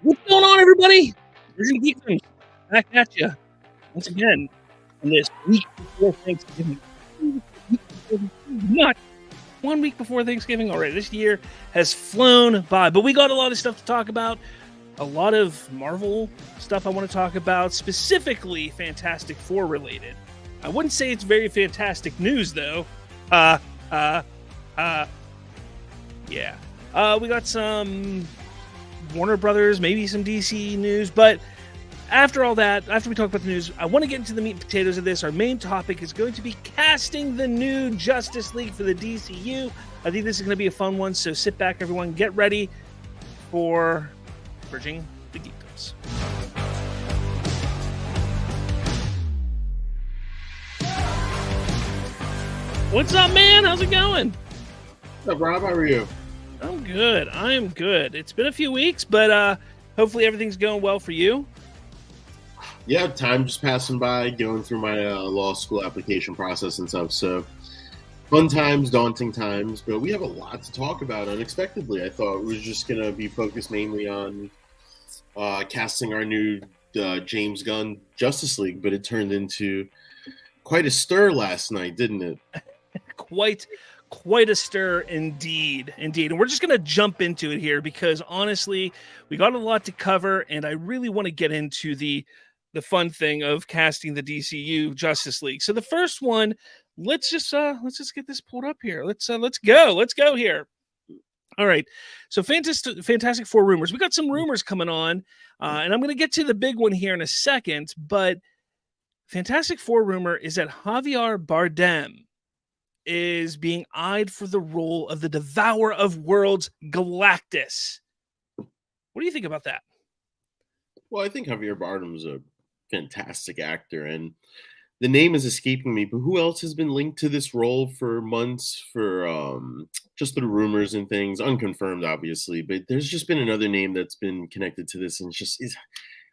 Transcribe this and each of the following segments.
What's going on, everybody? Virgin Geekdom back at you once again on this week before Thanksgiving. Not 1 week before Thanksgiving already. This year has flown by, but we got a lot of stuff to talk about. A lot of Marvel stuff I want to talk about, specifically Fantastic Four related. I wouldn't say it's very fantastic news, though. Yeah. We got some Warner Brothers, maybe some DC news, but after all that, after we talk about the news, I want to get into the meat and potatoes of this. Our main topic is going to be casting the new Justice League for the DCU. I think this is going to be a fun one, so sit back, everyone. Get ready for Bridging the Geekdoms. What's up, man? How's it going? What's up, Rob? How are you? I'm good. I am good. It's been a few weeks, but hopefully everything's going well for you. Yeah, time just passing by, going through my law school application process and stuff. So, fun times, daunting times, but we have a lot to talk about unexpectedly. I thought it was just going to be focused mainly on casting our new James Gunn Justice League, but it turned into quite a stir last night, didn't it? Quite a stir indeed. And we're just going to jump into it here because honestly, we got a lot to cover and I really want to get into the fun thing of casting the DCU Justice League. So the first one, let's just get this pulled up here. Let's go here. All right. So Fantastic Four rumors. We got some rumors coming on and I'm going to get to the big one here in a second, but Fantastic Four rumor is that Javier Bardem is being eyed for the role of the Devourer of Worlds, Galactus. What do you think about that? Well, I think Javier Bardem is a fantastic actor, and the name is escaping me, but who else has been linked to this role for months for just through rumors and things, unconfirmed, obviously, but there's just been another name that's been connected to this, and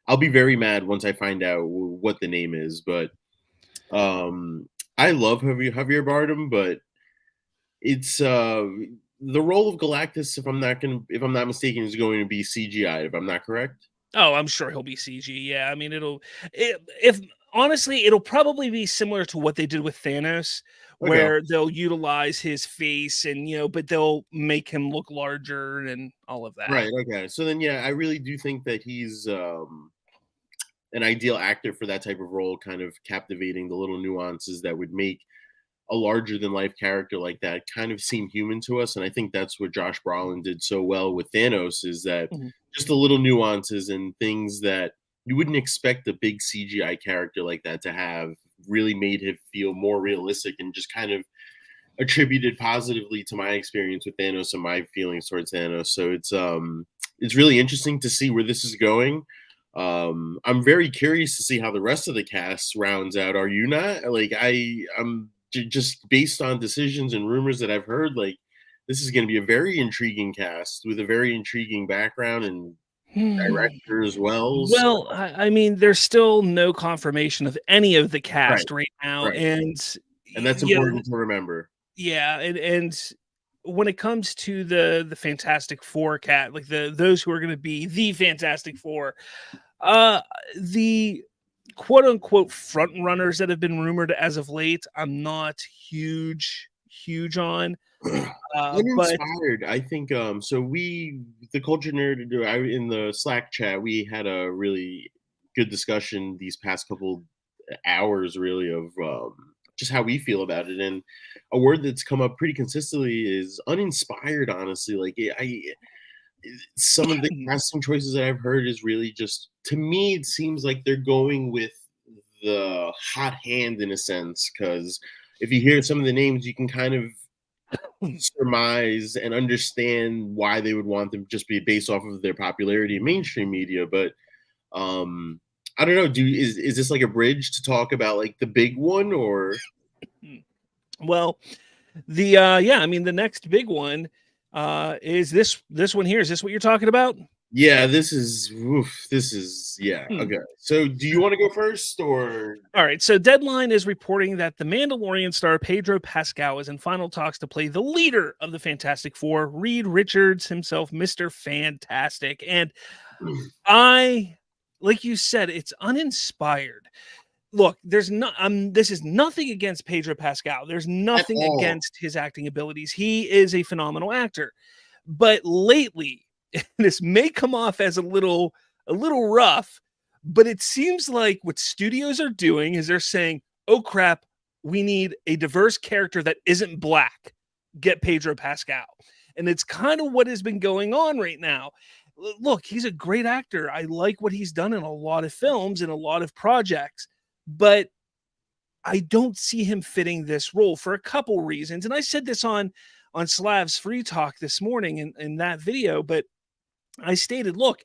I'll be very mad once I find out what the name is, but I love Javier Bardem, but it's the role of Galactus. If I'm not mistaken, is going to be CGI. If I'm not correct. Oh, I'm sure he'll be CG. Yeah, I mean, it'll probably be similar to what they did with Thanos, where they'll utilize his face and but they'll make him look larger and all of that. Right. Okay. So then, yeah, I really do think that he's an ideal actor for that type of role, kind of captivating the little nuances that would make a larger than life character like that kind of seem human to us. And I think that's what Josh Brolin did so well with Thanos, is that just the little nuances and things that you wouldn't expect a big CGI character like that to have really made him feel more realistic and just kind of attributed positively to my experience with Thanos and my feelings towards Thanos. So it's really interesting to see where this is going. I'm very curious to see how the rest of the cast rounds out. Are you not? Like, I'm just based on decisions and rumors that I've heard, like, this is going to be a very intriguing cast with a very intriguing background and director as well. Well, I mean, there's still no confirmation of any of the cast right now. Right. And that's important to remember. Yeah. And when it comes to the Fantastic Four cat, like those who are going to be the Fantastic Four, the quote unquote front runners that have been rumored as of late, I'm not huge on. Uninspired, I think. So the Culture Nerd, in the Slack chat, we had a really good discussion these past couple hours, really, of just how we feel about it. And a word that's come up pretty consistently is uninspired, honestly. Like, some of the casting choices that I've heard is really just, to me, it seems like they're going with the hot hand in a sense, because if you hear some of the names, you can kind of surmise and understand why they would want them just be based off of their popularity in mainstream media. But I don't know. Is this like a bridge to talk about like the big one, or? Well, I mean, the next big one is this one here. Is this what you're talking about? Yeah, this is yeah. Hmm. Okay. So do you want to go first or All right, so Deadline is reporting that the Mandalorian star Pedro Pascal is in final talks to play the leader of the Fantastic Four, Reed Richards himself, Mr. Fantastic. And I, like you said, it's uninspired. Look, there's not this is nothing against Pedro Pascal. There's at nothing all? against his acting abilities. He is a phenomenal actor. But lately, this may come off as a little rough, but it seems like what studios are doing is they're saying, "Oh crap, we need a diverse character that isn't black. Get Pedro Pascal." And it's kind of what has been going on right now. Look, he's a great actor. I like what he's done in a lot of films and a lot of projects, but I don't see him fitting this role for a couple reasons. And I said this on Slav's Free Talk this morning in that video, but I stated, look,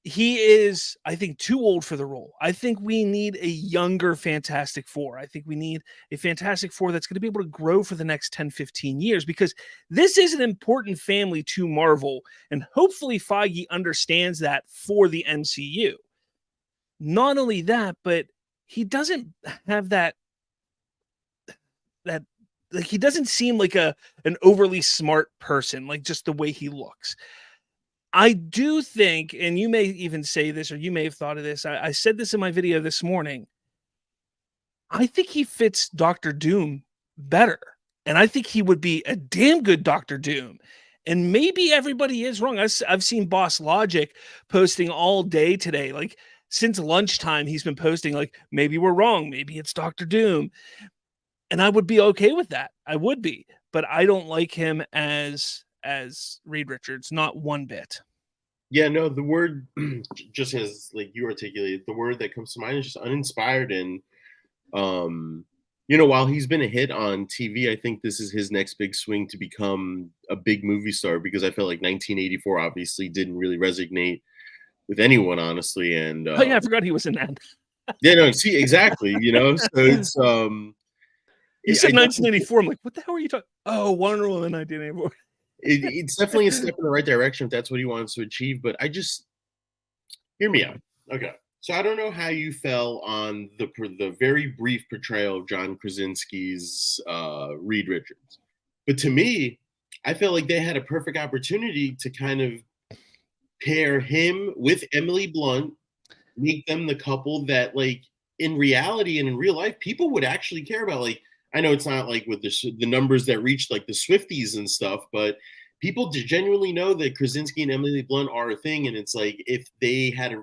he is, I think, too old for the role. I think we need a younger Fantastic Four. I think we need a Fantastic Four that's going to be able to grow for the next 10, 15 years because this is an important family to Marvel. And hopefully Feige understands that for the MCU. Not only that, but he doesn't have that like he doesn't seem like an overly smart person, like just the way he looks. I do think, and you may even say this, or you may have thought of this. I said this in my video this morning. I think he fits Doctor Doom better. And I think he would be a damn good Doctor Doom. And maybe everybody is wrong. I've seen Boss Logic posting all day today. Like since lunchtime, he's been posting, like, maybe we're wrong. Maybe it's Doctor Doom. And I would be okay with that. I would be. But I don't like him as Reed Richards, not one bit. Yeah, no, the word just as like you articulated, the word that comes to mind is just uninspired. And while he's been a hit on TV, I think this is his next big swing to become a big movie star because I felt like 1984 obviously didn't really resonate with anyone, honestly. And Oh yeah, I forgot he was in that. yeah, no, see, exactly, so it's You I said definitely 1984. I'm like, what the hell are you talking? Oh, Wonder Woman 1984. it's definitely a step in the right direction if that's what he wants to achieve. But I just hear me out. Okay. So I don't know how you fell on the very brief portrayal of John Krasinski's Reed Richards, but to me, I felt like they had a perfect opportunity to kind of pair him with Emily Blunt, make them the couple that, like, in reality and in real life, people would actually care about. Like, I know it's not like with the numbers that reached like the Swifties and stuff, but people genuinely know that Krasinski and Emily Blunt are a thing, and it's like if they had a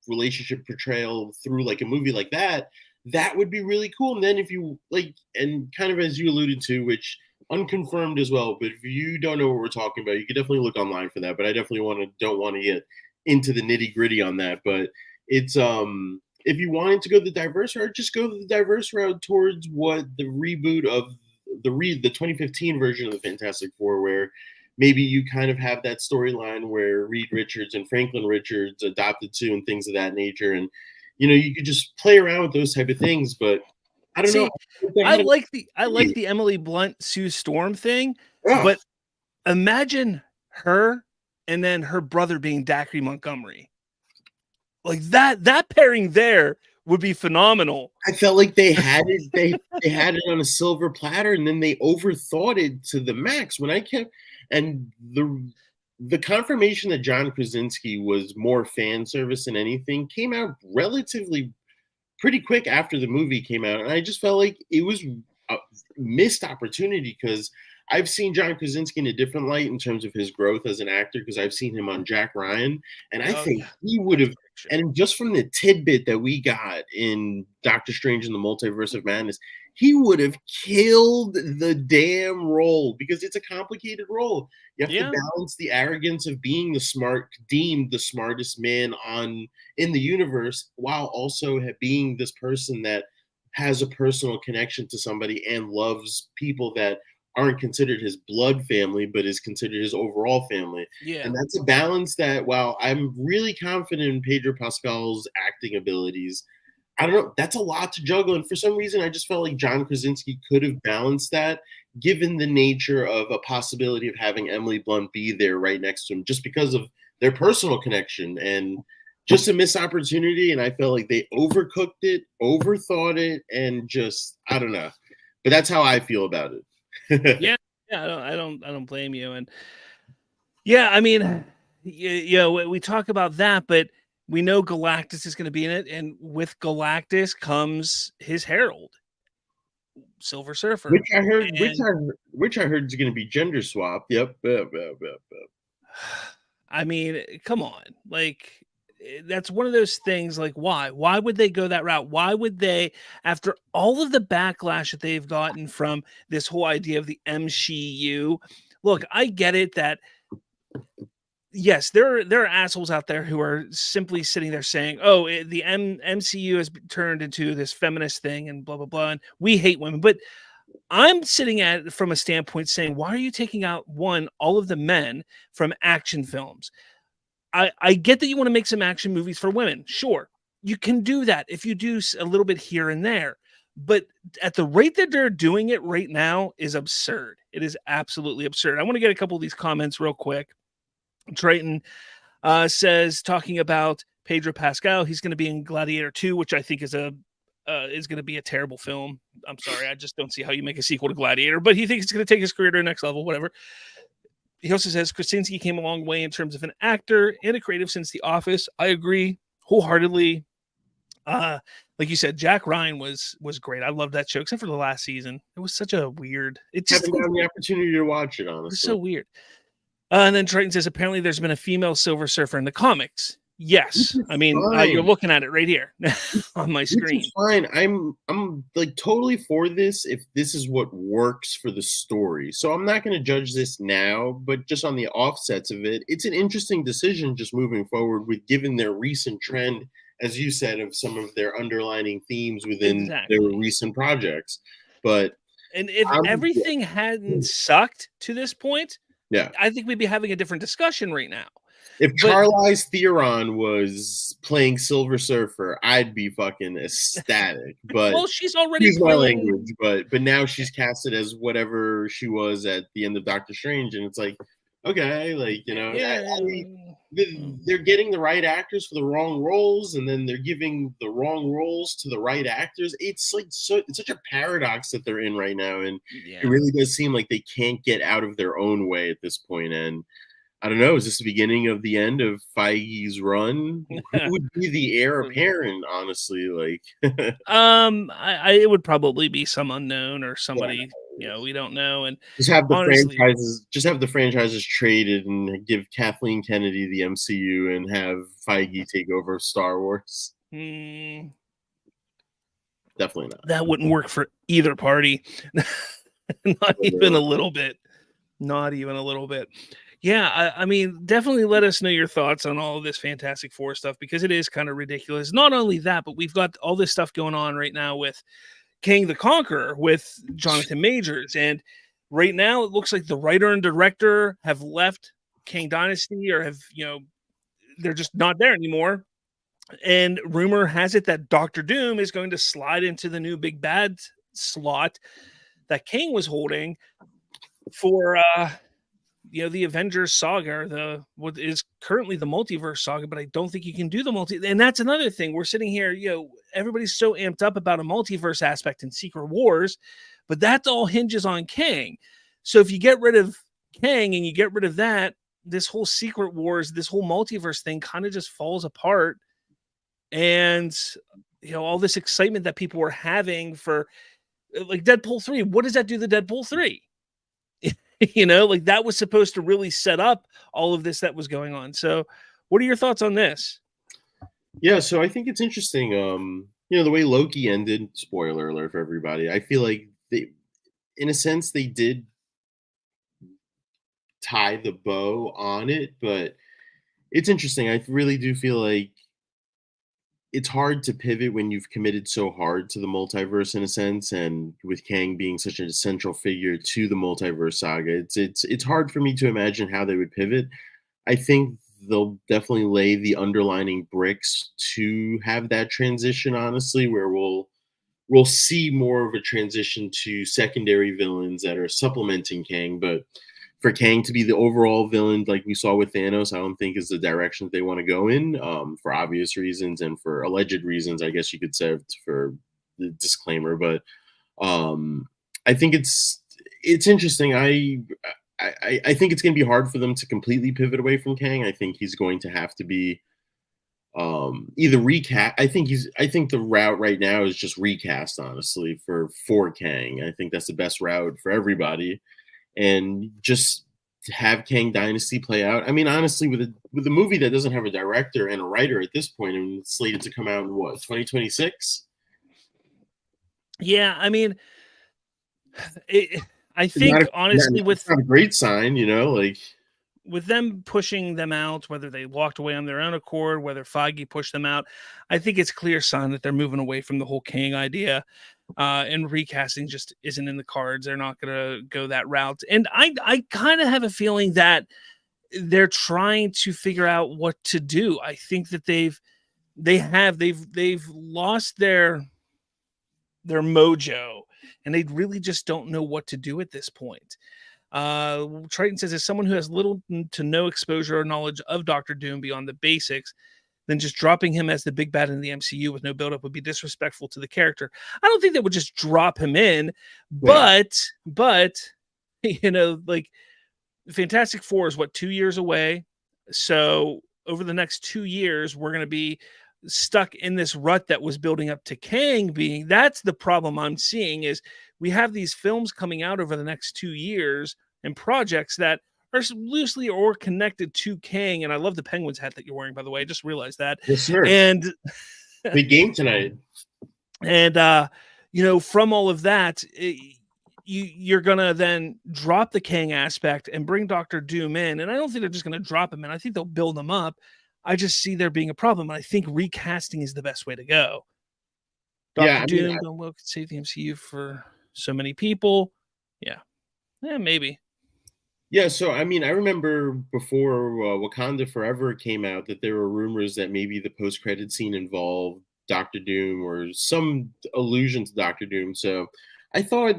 relationship portrayal through like a movie like that, that would be really cool. And then if you like, and kind of as you alluded to, which unconfirmed as well, but if you don't know what we're talking about, you could definitely look online for that. But I definitely don't want to get into the nitty gritty on that. But it's if you wanted to go the diverse route, just go the diverse route towards what the reboot of the 2015 version of the Fantastic Four, where maybe you kind of have that storyline where Reed Richards and Franklin Richards adopted two and things of that nature. And, you could just play around with those type of things. But I don't know. See, I like the Emily Blunt Sue Storm thing, Oh, but imagine her and then her brother being Dacre Montgomery. Like that pairing there would be phenomenal. I felt like they had it. They had it on a silver platter, and then they overthought it to the max. When I kept and the confirmation that John Krasinski was more fan service than anything came out relatively pretty quick after the movie came out, and I just felt like it was a missed opportunity because I've seen John Krasinski in a different light in terms of his growth as an actor because I've seen him on Jack Ryan, and I Oh think yeah, he would have. And just from the tidbit that we got in Doctor Strange in the Multiverse of Madness, he would have killed the damn role because it's a complicated role. You have to yeah, balance the arrogance of being deemed the smartest man in the universe, while also being this person that has a personal connection to somebody and loves people that aren't considered his blood family, but is considered his overall family. yeah. And that's a balance that, while I'm really confident in Pedro Pascal's acting abilities, I don't know, that's a lot to juggle. And for some reason, I just felt like John Krasinski could have balanced that, given the nature of a possibility of having Emily Blunt be there right next to him, just because of their personal connection, and just a missed opportunity. And I felt like they overcooked it, overthought it, and just, I don't know. But that's how I feel about it. Yeah, yeah, I don't blame you. And yeah, I mean, you know, we talk about that, but we know Galactus is going to be in it, and with Galactus comes his herald, Silver Surfer. Which I heard, And which I heard is going to be gender swapped. Yep, yep, yep, yep, yep. I mean, come on, like that's one of those things. Like, why? Why would they go that route? Why would they, after all of the backlash that they've gotten from this whole idea of the MCU? Look, I get it that yes, there are assholes out there who are simply sitting there saying, "Oh, the MCU has turned into this feminist thing and blah blah blah, and we hate women." But I'm sitting at it from a standpoint saying, "Why are you taking out all of the men from action films?" I get that you want to make some action movies for women. Sure, you can do that if you do a little bit here and there. But at the rate that they're doing it right now is absurd. It is absolutely absurd. I want to get a couple of these comments real quick. Triton says, talking about Pedro Pascal, he's going to be in Gladiator 2, which I think is going to be a terrible film. I'm sorry, I just don't see how you make a sequel to Gladiator, but he thinks it's going to take his career to the next level, whatever. He also says Krasinski came a long way in terms of an actor and a creative since The Office. I agree wholeheartedly. Like you said, Jack Ryan was great. I loved that show, except for the last season. It was such a weird. It just Haven't gotten the opportunity to watch it, honestly. It was so weird. And then Triton says, apparently there's been a female Silver Surfer in the comics. Yes. I mean, you're looking at it right here on my screen. Which is fine. I'm like totally for this if this is what works for the story. So I'm not going to judge this now, but just on the offsets of it, it's an interesting decision just moving forward with given their recent trend, as you said, of some of their underlining themes within their recent projects. But and if everything hadn't sucked to this point, yeah, I think we'd be having a different discussion right now. If Charlize Theron was playing Silver Surfer, I'd be fucking ecstatic. But well, she's already excuse my language, but now she's casted as whatever she was at the end of Doctor Strange, and it's like, okay, like, you know, they're getting the right actors for the wrong roles, and then they're giving the wrong roles to the right actors. It's like it's such a paradox that they're in right now, and it really does seem like they can't get out of their own way at this point. And I don't know, is this the beginning of the end of Feige's run? Who would be the heir apparent, honestly? Like, it would probably be some unknown or somebody, you know, we don't know. And just have the franchises traded and give Kathleen Kennedy the MCU and have Feige take over Star Wars. Definitely not. That wouldn't work for either party. Not even a little bit. Not even a little bit. Yeah, I mean, definitely let us know your thoughts on all of this Fantastic Four stuff, because it is kind of ridiculous. Not only that, but we've got all this stuff going on right now with Kang the Conqueror, with Jonathan Majors. And right now, it looks like the writer and director have left Kang Dynasty, or have, you know, they're just not there anymore. And rumor has it that Doctor Doom is going to slide into the new big bad slot that Kang was holding for you know, the Avengers saga, or what is currently the multiverse saga, but I don't think you can do the and that's another thing. We're sitting here, you know, everybody's so amped up about a multiverse aspect in Secret Wars, but that all hinges on Kang. So if you get rid of Kang and you get rid of that, this whole Secret Wars, this whole multiverse thing kind of just falls apart. And, you know, all this excitement that people were having for like Deadpool 3, what does that do to Deadpool 3? You know, like that was supposed to really set up all of this that was going on. So what are your thoughts on this? Yeah, so I think it's interesting. You know, the way Loki ended, spoiler alert for everybody, I feel like they, in a sense, they did tie the bow on it, but it's interesting. I really do feel like it's hard to pivot when you've committed so hard to the multiverse in a sense, and with Kang being such an essential figure to the multiverse saga, it's hard for me to imagine how they would pivot. I think they'll definitely lay the underlining bricks to have that transition, honestly, where we'll see more of a transition to secondary villains that are supplementing Kang. But for Kang to be the overall villain, like we saw with Thanos, I don't think is the direction that they want to go in, for obvious reasons and for alleged reasons, I guess you could say, for the disclaimer. But I think it's interesting. I think it's going to be hard for them to completely pivot away from Kang. I think he's going to have to be either recast. I think the route right now is just recast, honestly, for Kang. I think that's the best route for everybody, and just have Kang Dynasty play out. I mean, honestly, with a movie that doesn't have a director and a writer at this point, and it's slated to come out in what, 2026? Yeah, I mean, I think honestly, it's not a great sign, like with them pushing them out, whether they walked away on their own accord, whether Feige pushed them out, I think it's clear sign that they're moving away from the whole Kang idea, and recasting just isn't in the cards. They're not going to go that route. And I kind of have a feeling that they're trying to figure out what to do. I think that they've lost their mojo, and they really just don't know what to do at this point. Triton says, as someone who has little to no exposure or knowledge of Doctor Doom beyond the basics, then just dropping him as the big bad in the MCU with no buildup would be disrespectful to the character. I don't think they would just drop him in, but like Fantastic Four is 2 years away. So over the next 2 years, we're going to be stuck in this rut that was building up to Kang being. That's the problem I'm seeing, is we have these films coming out over the next 2 years and projects that are loosely or connected to Kang. And I love the Penguins hat that you're wearing, by the way. I just realized that. Yes, sir. And big game tonight. And from all of that, you're gonna then drop the Kang aspect and bring Doctor Doom in. And I don't think they're just gonna drop him in. I think they'll build him up. I just see there being a problem. And I think recasting is the best way to go. Doctor Doom could save the MCU for so many people. Yeah, maybe. Yeah, so I mean, I remember before Wakanda Forever came out that there were rumors that maybe the post-credit scene involved Doctor Doom or some allusion to Doctor Doom. So I thought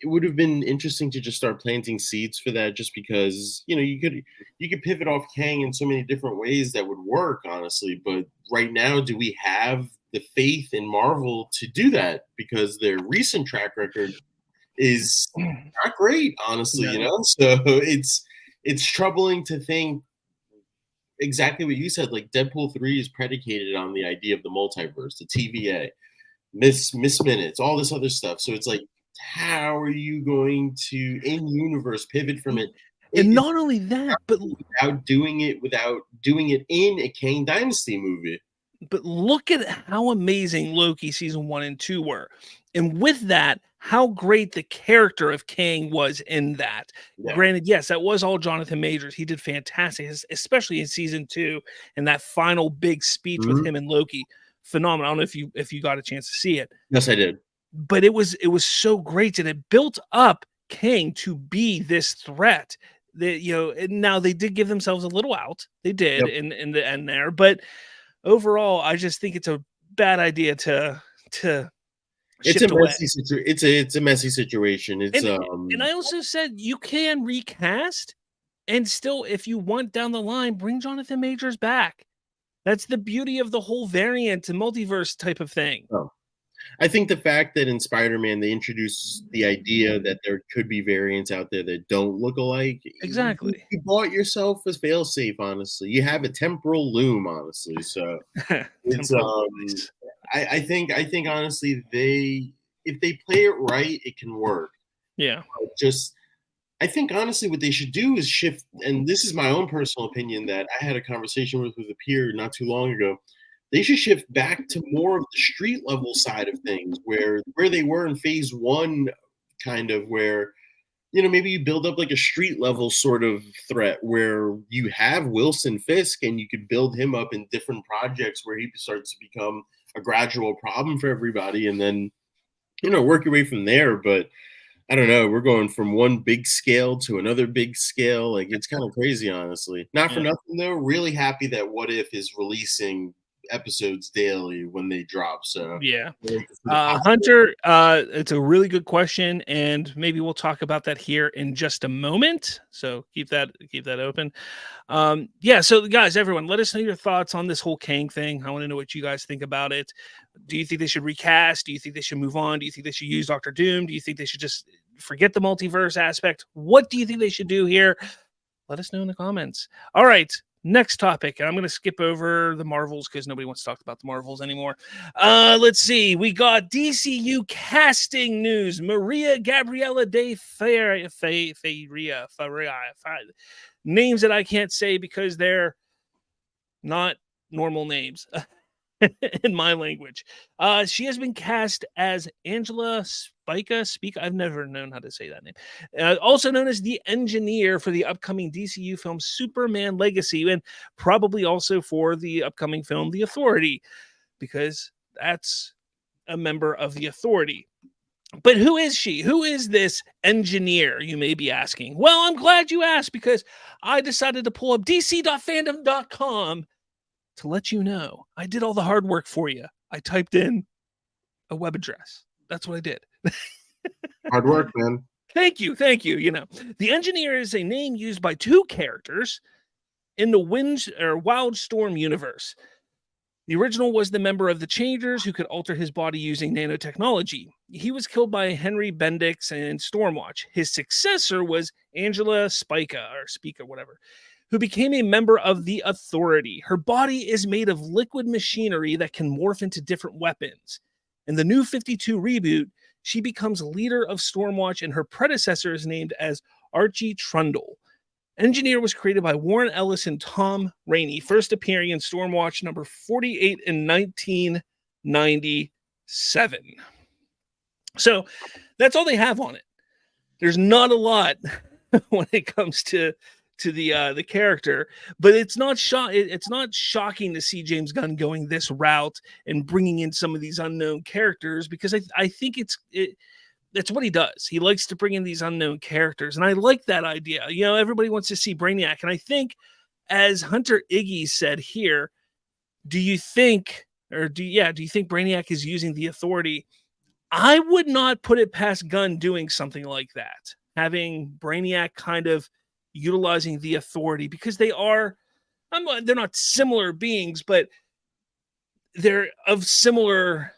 it would have been interesting to just start planting seeds for that, just because you could pivot off Kang in so many different ways that would work, honestly. But right now, do we have the faith in Marvel to do that? Because their recent track record is not great, honestly. So it's troubling to think exactly what you said. Like, Deadpool 3 is predicated on the idea of the multiverse, the TVA, miss minutes, all this other stuff. So it's like, how are you going to in universe pivot from it? And not only that, but without doing it in a Kang Dynasty movie. But look at how amazing Loki season 1 and 2 were. And with that, how great the character of Kang was in that. Yeah. Granted, yes, that was all Jonathan Majors. He did fantastic, especially in season 2, and that final big speech with him and Loki. Phenomenal. I don't know if you got a chance to see it. Yes, I did. But it was so great, and it built up Kang to be this threat. That now they did give themselves a little out. They did in the end there, but overall, I just think it's a bad idea to. It's a messy it's a messy situation. And I also said you can recast, and still, if you want down the line, bring Jonathan Majors back. That's the beauty of the whole variant and multiverse type of thing. Oh. I think the fact that in Spider-Man they introduced the idea that there could be variants out there that don't look alike. Exactly. You bought yourself a failsafe, honestly. You have a temporal loom, honestly. So it's I think honestly if they play it right, it can work. Yeah. I think honestly what they should do is shift, and this is my own personal opinion that I had a conversation with a peer not too long ago. They should shift back to more of the street level side of things, where they were in phase 1, kind of, where maybe you build up like a street level sort of threat where you have Wilson Fisk and you could build him up in different projects where he starts to become a gradual problem for everybody, and then work your way from there. But I don't know, we're going from one big scale to another big scale. Like, it's kind of crazy, honestly. Not for nothing though, really happy that What If is releasing episodes daily when they drop. So Yeah. I like to see the possibility. Hunter, it's a really good question, and maybe we'll talk about that here in just a moment. So keep that open. Yeah, so guys, everyone, let us know your thoughts on this whole Kang thing. I want to know what you guys think about it. Do you think they should recast? Do you think they should move on? Do you think they should use Doctor Doom? Do you think they should just forget the multiverse aspect? What do you think they should do here? Let us know in the comments. All right, next topic. And I'm going to skip over the Marvels because nobody wants to talk about the Marvels anymore. Let's see. We got DCU casting news. Maria Gabriela de Faria, names that I can't say because they're not normal names in my language. She has been cast as Angela Spica. I've never known how to say that name. Also known as the engineer for the upcoming DCU film Superman Legacy, and probably also for the upcoming film The Authority, because that's a member of the Authority. But who is she? Who is this engineer, you may be asking? Well, I'm glad you asked, because I decided to pull up dc.fandom.com to let you know. I did all the hard work for you. I typed in a web address. That's what I did. Hard work, man. Thank you. You know, the engineer is a name used by two characters in the Wildstorm universe. The original was the member of the Changers who could alter his body using nanotechnology. He was killed by Henry Bendix and Stormwatch. His successor was Angela Spica, whatever, who became a member of the Authority. Her body is made of liquid machinery that can morph into different weapons. In the New 52 reboot, she becomes leader of Stormwatch, and her predecessor is named as Archie Trundle. Engineer was created by Warren Ellis and Tom Rainey, first appearing in Stormwatch number 48 in 1997. So that's all they have on it. There's not a lot when it comes to the character, but it's not shocking to see James Gunn going this route and bringing in some of these unknown characters, because I think that's what he does. He likes to bring in these unknown characters, and I like that idea. You know, everybody wants to see Brainiac, and I think, as Hunter Iggy said here, do you think Brainiac is using the Authority? I would not put it past Gunn doing something like that, having Brainiac kind of utilizing the Authority, because they're not similar beings, but they're of similar,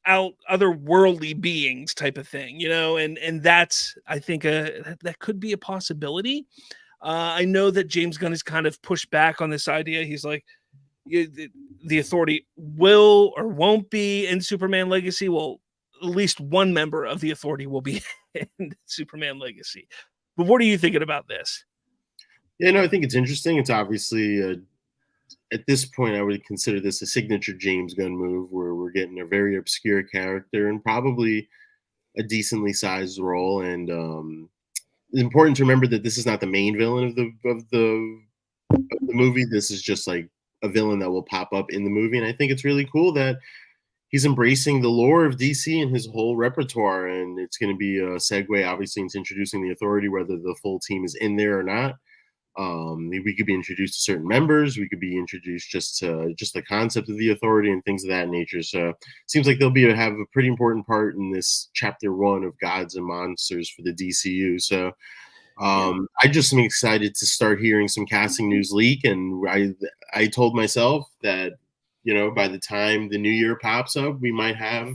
otherworldly beings type of thing, and that's, I think, that could be a possibility. I know that James Gunn has kind of pushed back on this idea. He's like, the Authority will or won't be in Superman Legacy. Well, at least one member of the Authority will be in Superman Legacy. But what are you thinking about this? Yeah, no, I think it's interesting. It's obviously at this point, I would consider this a signature James Gunn move, where we're getting a very obscure character and probably a decently sized role. And it's important to remember that this is not the main villain of the movie. This is just like a villain that will pop up in the movie. And I think it's really cool that he's embracing the lore of DC and his whole repertoire. And it's going to be a segue, obviously, into introducing the Authority, whether the full team is in there or not. We could be introduced to certain members. We could be introduced just to the concept of the Authority and things of that nature. So it seems like they'll have a pretty important part in this chapter 1 of Gods and Monsters for the DCU. So I just am excited to start hearing some casting news leak. And I told myself that, by the time the new year pops up, we might have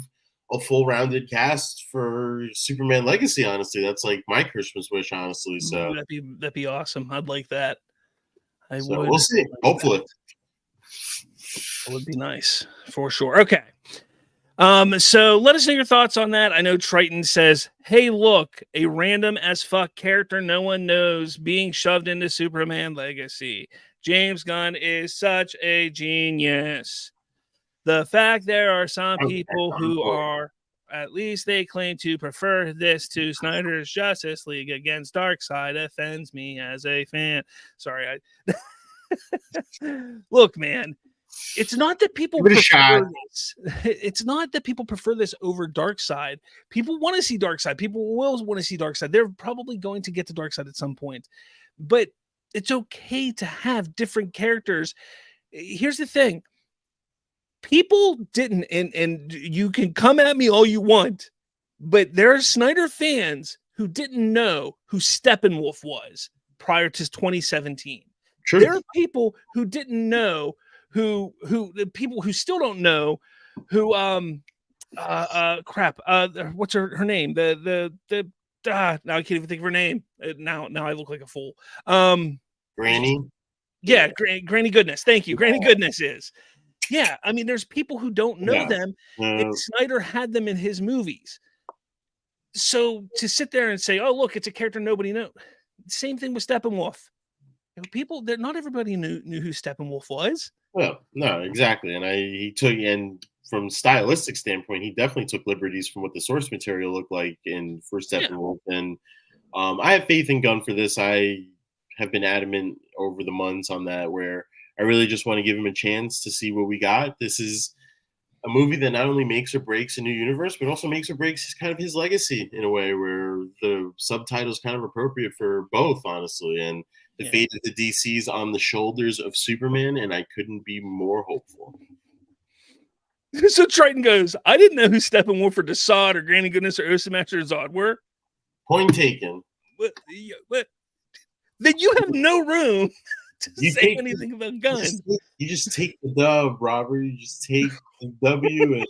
a full rounded cast for Superman Legacy. Honestly, that's like my Christmas wish, honestly. So that'd be awesome. I'd like that. We'll see. Hopefully. That would be nice for sure. Okay. So let us know your thoughts on that. I know Triton says, hey, look, a random as fuck character no one knows being shoved into Superman Legacy. James Gunn is such a genius. The fact there are some people who are, at least they claim to prefer this to Snyder's Justice League against Darkseid, offends me as a fan. Sorry. Look, man, it's not that people prefer this. It's not that people prefer this over Darkseid. People want to see Darkseid. People will want to see Darkseid. They're probably going to get to Darkseid at some point. But it's okay to have different characters. Here's the thing. people didn't, and you can come at me all you want, but there are Snyder fans who didn't know who Steppenwolf was prior to 2017. True. There are people who didn't know who the people who still don't know who crap what's her name, now I can't even think of her name. Now I look like a fool. Granny. Yeah, Granny Goodness. Thank you. Granny Goodness is. Yeah, I mean, there's people who don't know them, and Snyder had them in his movies. So to sit there and say, "Oh, look, it's a character nobody knows," same thing with Steppenwolf. People, not everybody knew who Steppenwolf was. Well, no, exactly, and he took, and from stylistic standpoint, he definitely took liberties from what the source material looked like for Steppenwolf, and I have faith in Gunn for this. I have been adamant over the months on that, where I really just want to give him a chance to see what we got. This is a movie that not only makes or breaks a new universe, but also makes or breaks kind of his legacy in a way where the subtitle is kind of appropriate for both, honestly. And the fate of the DC's on the shoulders of Superman, and I couldn't be more hopeful. So Triton goes, I didn't know who Steppenwolf or Desaad or Granny Goodness or Osamaster or Zod were. Point taken. What? Then you have no room to say anything about Gunn. You just take the dub, Robert. You just take the W and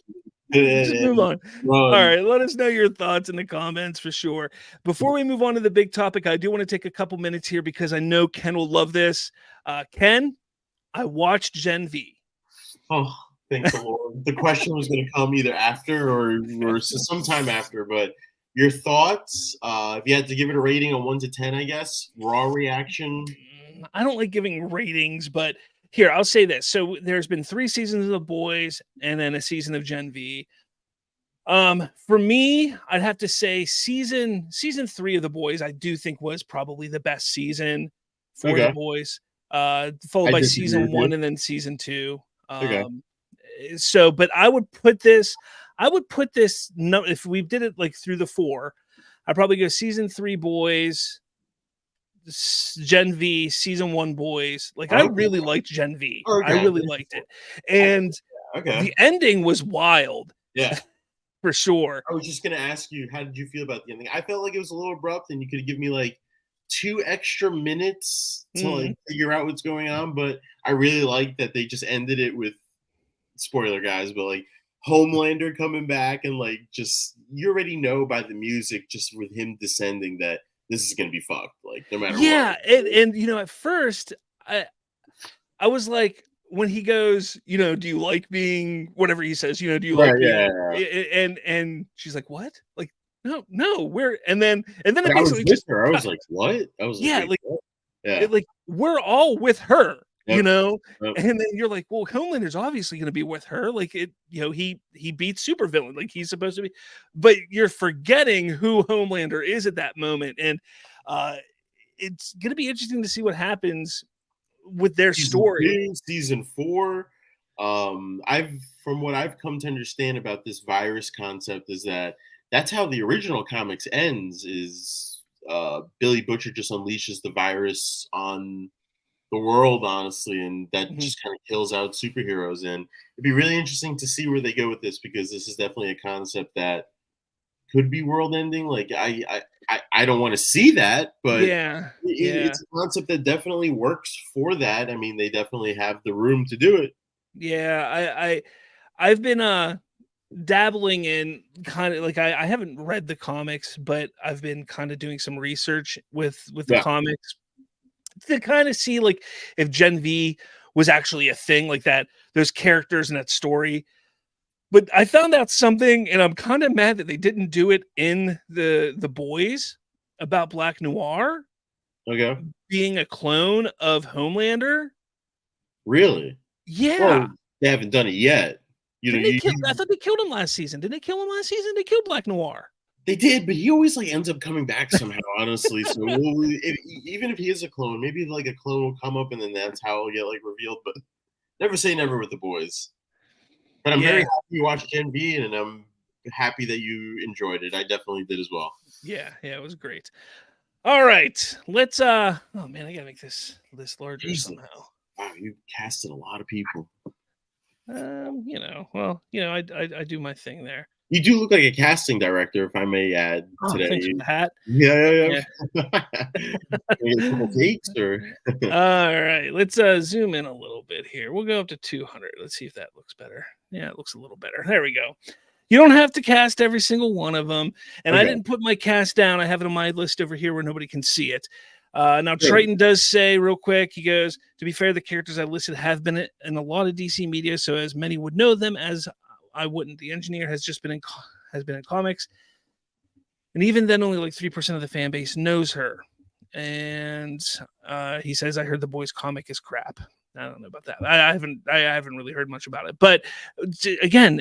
just move on. All right, let us know your thoughts in the comments for sure. Before we move on to the big topic, I do want to take a couple minutes here because I know Ken will love this. Ken, I watched Gen V. Oh, thank the Lord. The question was going to come either after or sometime after, but your thoughts, if you had to give it a rating of 1 to 10, I guess, raw reaction. I don't like giving ratings, but here, I'll say this. So there's been 3 seasons of The Boys and then a season of Gen V. For me, I'd have to say season 3 of The Boys, I do think was probably the best season for The Boys, followed by season 1 and then season 2. So, but I would put this, if we did it like through the 4, I'd probably go season 3 Boys, Gen V, season 1 Boys. Like, I really liked Gen V. I really liked it. And the ending was wild. Yeah. For sure. I was just going to ask you, how did you feel about the ending? I felt like it was a little abrupt and you could give me like 2 extra minutes to like figure out what's going on. But I really liked that they just ended it with, spoiler guys, but like Homelander coming back and like just, you already know by the music, just with him descending, that this is going to be fucked. Like no matter what. Yeah. And you know, at first I was like, when he goes, you know, do you like being whatever he says, you know, do you like being, and she's like, what? Like, no, we're, and then it basically just, her. I was like, what? I was like, like we're all with her, you know, and then you're like, well, Homelander's obviously going to be with her. Like it, you know, he beats supervillain, like he's supposed to be, but you're forgetting who Homelander is at that moment. And it's going to be interesting to see what happens with their story. Season 4, from what I've come to understand about this virus concept is that's how the original comics ends, is Billy Butcher just unleashes the virus on the world, honestly, and that just kind of kills out superheroes. And it'd be really interesting to see where they go with this, because this is definitely a concept that could be world ending. Like I don't want to see that, but it's a concept that definitely works for that. I mean, they definitely have the room to do it. Yeah, I've been dabbling in kind of like, I haven't read the comics, but I've been kind of doing some research with the comics to kind of see like if Gen V was actually a thing, like that, those characters in that story. But I found out something, and I'm kind of mad that they didn't do it in the Boys, about Black Noir being a clone of Homelander. Really? Yeah. Well, they haven't done it yet. I thought they killed him last season. Didn't they kill him last season? They killed Black Noir. They did, but he always like ends up coming back somehow, honestly. So even if he is a clone, maybe like a clone will come up and then that's how it'll get like revealed. But never say never with the Boys. But I'm very happy you watched Gen V, and I'm happy that you enjoyed it. I definitely did as well. Yeah, it was great. All right, let's oh man, I gotta make this larger somehow. Wow, you casted a lot of people. I do my thing there. You do look like a casting director, if I may add. Oh, thanks for Today. the hat. Yeah. Yeah. Can we get a couple takes or? All right, let's zoom in a little bit here. We'll go up to 200. Let's see if that looks better. Yeah, it looks a little better. There we go. You don't have to cast every single one of them. And I Okay. didn't put my cast down. I have it on my list over here where nobody can see it. Now, Good. Triton does say real quick, he goes, to be fair, the characters I listed have been in a lot of DC media, so as many would know them as I wouldn't. The engineer has been in comics. And even then, only like 3% of the fan base knows her. And he says, I heard the boys' comic is crap. I don't know about that. I haven't really heard much about it. But again,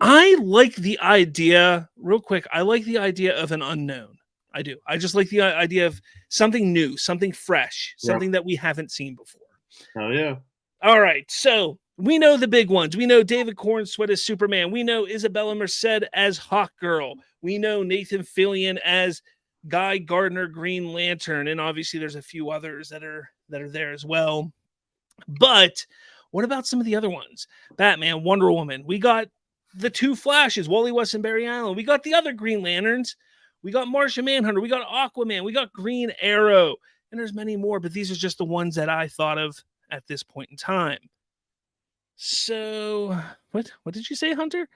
I like the idea, real quick. I like the idea of an unknown. I do. I just like the idea of something new, something fresh, something that we haven't seen before. Oh, yeah. All right. So we know the big ones. We know David Cornsweet as Superman. We know Isabella Merced as Hawkgirl. We know Nathan Fillion as Guy Gardner Green Lantern. And obviously there's a few others that are there as well. But what about some of the other ones? Batman, Wonder Woman. We got the two Flashes, Wally West and Barry Allen. We got the other Green Lanterns. We got Martian Manhunter. We got Aquaman. We got Green Arrow. And there's many more, but these are just the ones that I thought of at this point in time. So, what did you say, Hunter?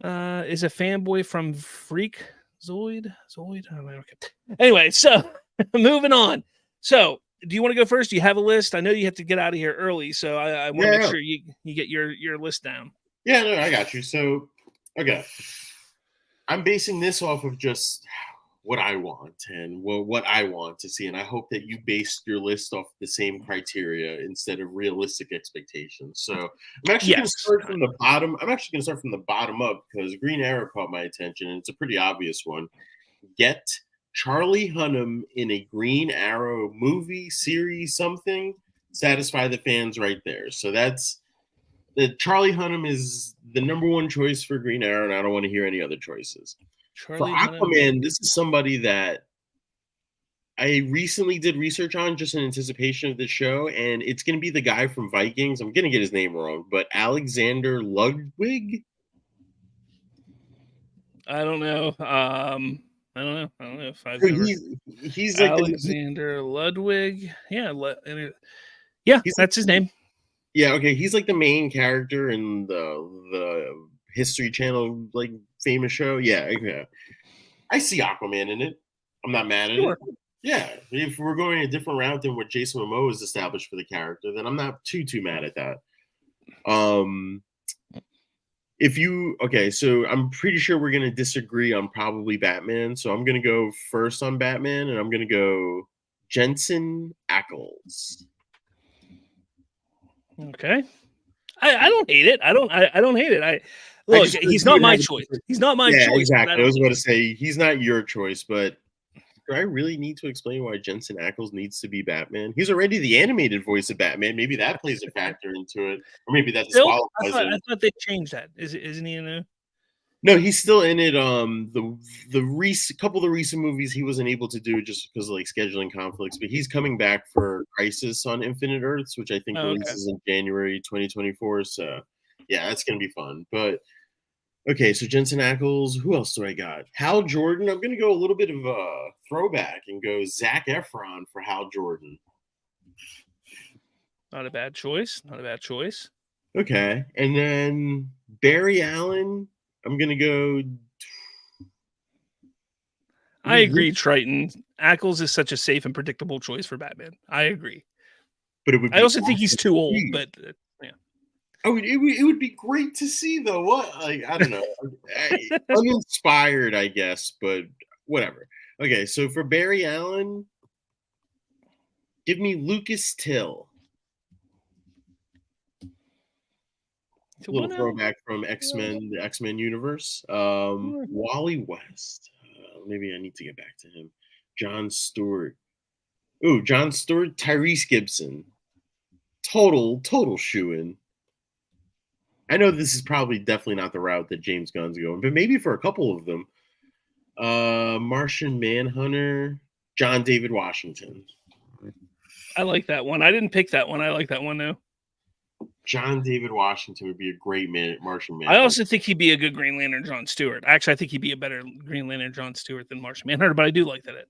Is a fanboy from Freak Zoid? Oh, okay. Anyway, so moving on. So, do you want to go first? Do you have a list? I know you have to get out of here early, so I want to make sure you get your list down. Yeah, no, I got you. So, okay. I'm basing this off of just what I want and what I want to see. And I hope that you based your list off the same criteria instead of realistic expectations. So I'm actually going to start from the bottom. I'm actually going to start from the bottom up because Green Arrow caught my attention, and it's a pretty obvious one. Get Charlie Hunnam in a Green Arrow movie, series, something. Satisfy the fans right there. So that's Charlie Hunnam is the number one choice for Green Arrow, and I don't want to hear any other choices. Charlie for Aquaman, this is somebody that I recently did research on just in anticipation of the show, and it's going to be the guy from Vikings. I'm going to get his name wrong, but Alexander Ludwig? I don't know. I don't know if I've so ever... He's like Alexander Ludwig. Yeah, that's his name. Yeah, okay. He's like the main character in the History Channel like famous show. Yeah, okay. I see Aquaman in it. I'm not mad at it. Yeah, if we're going a different route than what Jason Momoa has established for the character, then I'm not too mad at that. So I'm pretty sure we're gonna disagree on probably Batman. So I'm gonna go first on Batman, and I'm gonna go Jensen Ackles. Okay. I don't hate it. I don't hate it. Look, he's not my choice. He's not my choice. Exactly. I was about to say he's not your choice, but do I really need to explain why Jensen Ackles needs to be Batman? He's already the animated voice of Batman. Maybe that plays a factor into it, or maybe that disqualifies it. I thought they changed that. Isn't he in it? No, he's still in it. Couple of the recent movies he wasn't able to do just because of like scheduling conflicts, but he's coming back for Crisis on Infinite Earths, which I think releases in January 2024. So yeah, that's gonna be fun. But okay, so Jensen Ackles. Who else do I got? Hal Jordan. I'm gonna go a little bit of a throwback and go Zac Efron for Hal Jordan. Not a bad choice. Okay, and then Barry Allen. I'm going to go. I agree, Triton. Ackles is such a safe and predictable choice for Batman. I agree. But I also think he's too old, but yeah. It would be great to see, though. What? Like, I don't know. Uninspired, I guess, but whatever. Okay, so for Barry Allen, give me Lucas Till. A little throwback from X-Men, the X-Men universe. Wally West. Maybe I need to get back to him. John Stewart. Ooh, John Stewart. Tyrese Gibson. Total shoo-in. I know this is probably definitely not the route that James Gunn's going, but maybe for a couple of them. Martian Manhunter. John David Washington. I like that one. I didn't pick that one. I like that one now. John David Washington would be a great Martian I Manhunter. also think he'd be a good Green Lantern John Stewart. Actually, I think he'd be a better Green Lantern John Stewart than Martian Manhunter, but I do like that.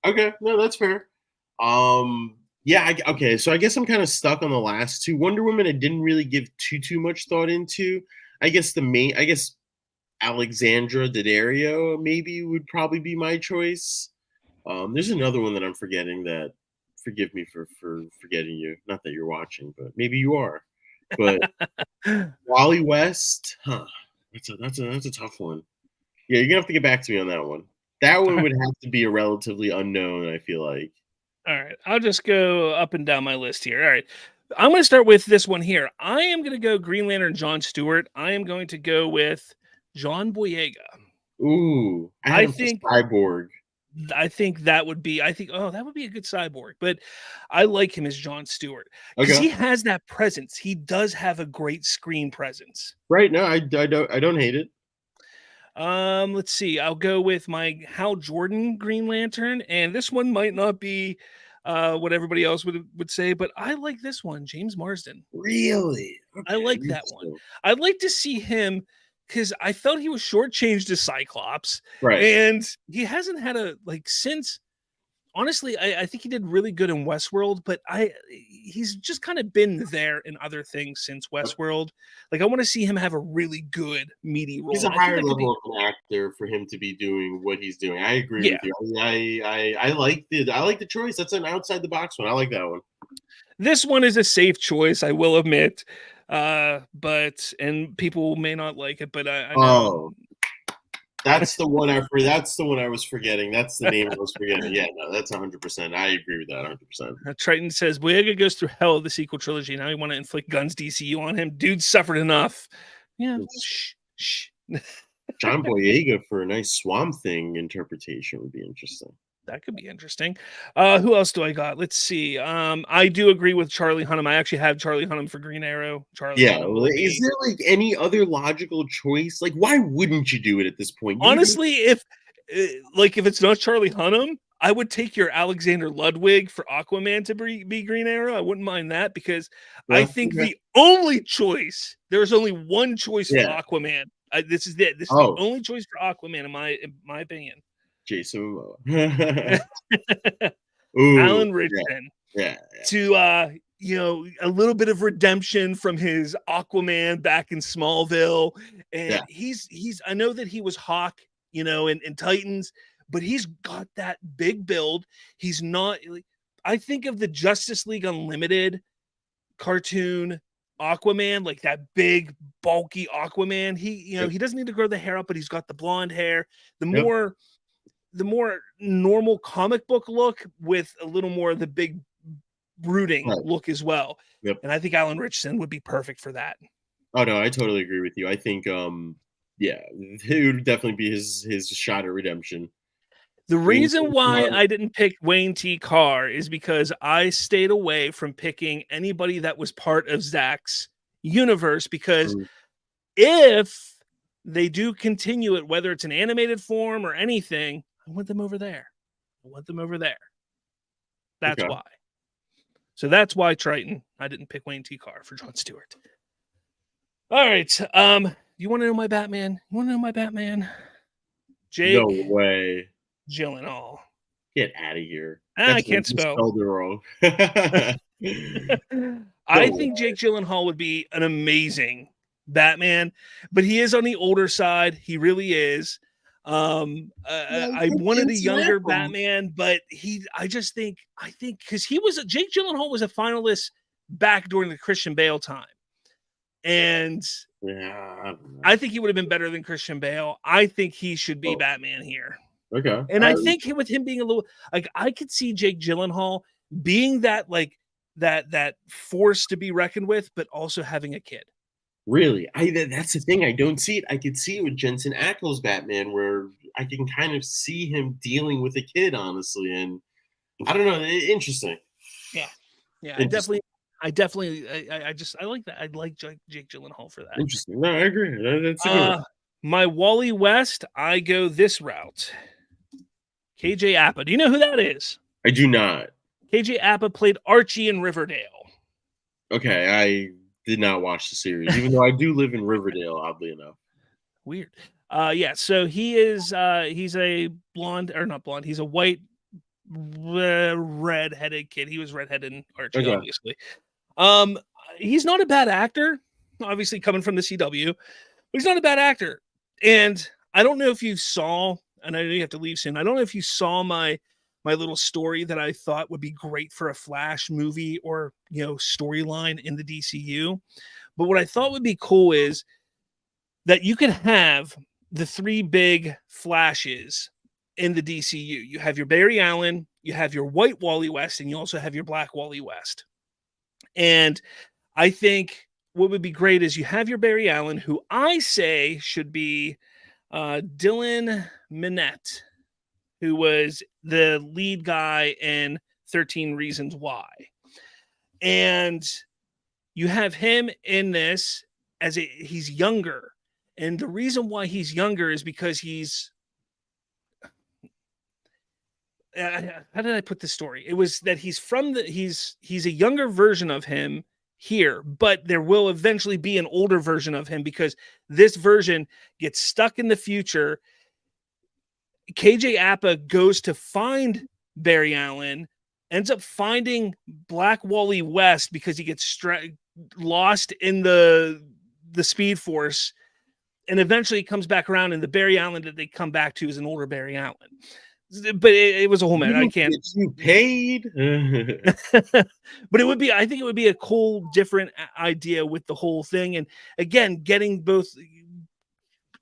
Okay, no, that's fair. Yeah, okay, so I guess I'm kind of stuck on the last two. Wonder Woman, I didn't really give too much thought into. I guess Alexandra Daddario maybe would probably be my choice. There's another one that I'm forgetting that. Forgive me for forgetting you. Not that you're watching, but maybe you are. But Wally West, huh? That's a tough one. Yeah, you're gonna have to get back to me on that one. That one would have to be a relatively unknown, I feel like. All right, I'll just go up and down my list here. All right, I'm going to start with this one here. I am going to go Green Lantern John Stewart. I am going to go with John Boyega. Ooh, I think Cyborg. I think that would be. That would be a good Cyborg. But I like him as John Stewart because he has that presence. He does have a great screen presence. Right? No, I don't hate it. Let's see. I'll go with my Hal Jordan Green Lantern, and this one might not be what everybody else would say, but I like this one, James Marsden. Really? Okay, I like that one. I'd like to see him because I felt he was shortchanged as Cyclops, right? And he hasn't had since. Honestly, I think he did really good in Westworld, but he's just kind of been there in other things since Westworld. Like I want to see him have a really good meaty role. He's a higher level of an actor for him to be doing what he's doing. I agree with you. I like the choice. That's an outside the box one. I like that one. This one is a safe choice, I will admit. But people may not like it, but I know. That's the one That's the one I was forgetting. That's the name I was forgetting. Yeah, no, that's 100%. I agree with that 100%. Triton says Boyega goes through hell of the sequel trilogy. Now you want to inflict Gunn's DCU on him. Dude suffered enough. Yeah. Shh. John Boyega for a nice Swamp Thing interpretation would be interesting. That could be interesting. Who else do I got? Let's see. I do agree with Charlie Hunnam. I actually have Charlie Hunnam for Green Arrow. Is there like any other logical choice? Like, why wouldn't you do it at this point? Honestly, if it's not Charlie Hunnam, I would take your Alexander Ludwig for Aquaman to be Green Arrow. I wouldn't mind that because I think the only choice, there's only one choice for Aquaman. This is it. This is the only choice for Aquaman in my opinion. Jason Momoa. Alan Ritchson. To a little bit of redemption from his Aquaman back in Smallville. And he's I know that he was Hawk, in Titans, but he's got that big build. He's not I think of the Justice League Unlimited cartoon Aquaman, like that big bulky Aquaman. He doesn't need to grow the hair up, but he's got the blonde hair. The more normal comic book look with a little more of the big brooding look as well. Yep. And I think Alan Ritchson would be perfect for that. Oh no, I totally agree with you. I think it would definitely be his shot at redemption. The reason why I didn't pick Wayne T. Carr is because I stayed away from picking anybody that was part of Zach's universe, because if they do continue it, whether it's an animated form or anything, I want them over there. That's why. So that's why Triton. I didn't pick Wayne T. Carr for John Stewart. All right. You want to know my Batman? Jake. No way. Gyllenhaal. Get out of here. I can't spell. Spelled it wrong. I think Jake Gyllenhaal would be an amazing Batman, but he is on the older side. He really is. I wanted a younger Batman, but I think because Jake Gyllenhaal was a finalist back during the Christian Bale time. And I think he would have been better than Christian Bale. I think he should be Batman here. Okay. And I think with him being a little I could see Jake Gyllenhaal being that that force to be reckoned with, but also having a kid. Really? That's the thing. I don't see it. I could see it with Jensen Ackles Batman, where I can kind of see him dealing with a kid, honestly. And I don't know. Interesting. Yeah. I definitely I like that. I like Jake Gyllenhaal for that. Interesting. No, I agree. That's a good one. My Wally West, I go this route. KJ Apa. Do you know who that is? I do not. KJ Apa played Archie in Riverdale. Okay, did not watch the series, even though I do live in Riverdale, oddly enough. Weird. Yeah, so he's a blonde, or not blonde, he's a white red-headed kid. He was redheaded in Archie, Okay. obviously. Um, he's not a bad actor, obviously coming from the CW, but he's not a bad actor. And I don't know if you saw, and I know you have to leave soon. I don't know if you saw my little story that I thought would be great for a Flash movie or storyline in the DCU. But what I thought would be cool is that you could have the three big Flashes in the DCU. You have your Barry Allen, you have your white Wally West, and you also have your black Wally West. And I think what would be great is you have your Barry Allen, who I say should be Dylan Minnette, who was the lead guy in 13 Reasons Why. And you have him in this he's younger. And the reason why he's younger is because he's how did I put this story? It was that he's a younger version of him here, but there will eventually be an older version of him because this version gets stuck in the future. KJ Appa goes to find Barry Allen, ends up finding Black Wally West because he gets lost in the Speed Force, and eventually comes back around, and the Barry Allen that they come back to is an older Barry Allen. But it was a whole man. I can't. You paid, but I think it would be a cool, different idea with the whole thing. And again, getting both.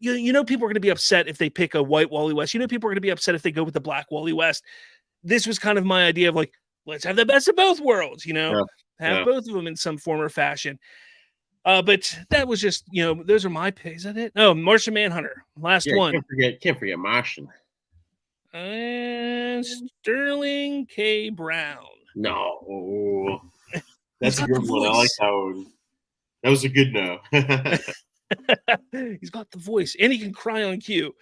People are going to be upset if they pick a white Wally West. People are going to be upset if they go with the black Wally West. This was kind of my idea of let's have the best of both worlds. Have both of them in some form or fashion. But that was just, those are my picks. Is that it? No, Martian Manhunter, last one. Can't forget Martian. And Sterling K. Brown. No, that's a good one. I like that one. That was a good no. He's got the voice, and he can cry on cue.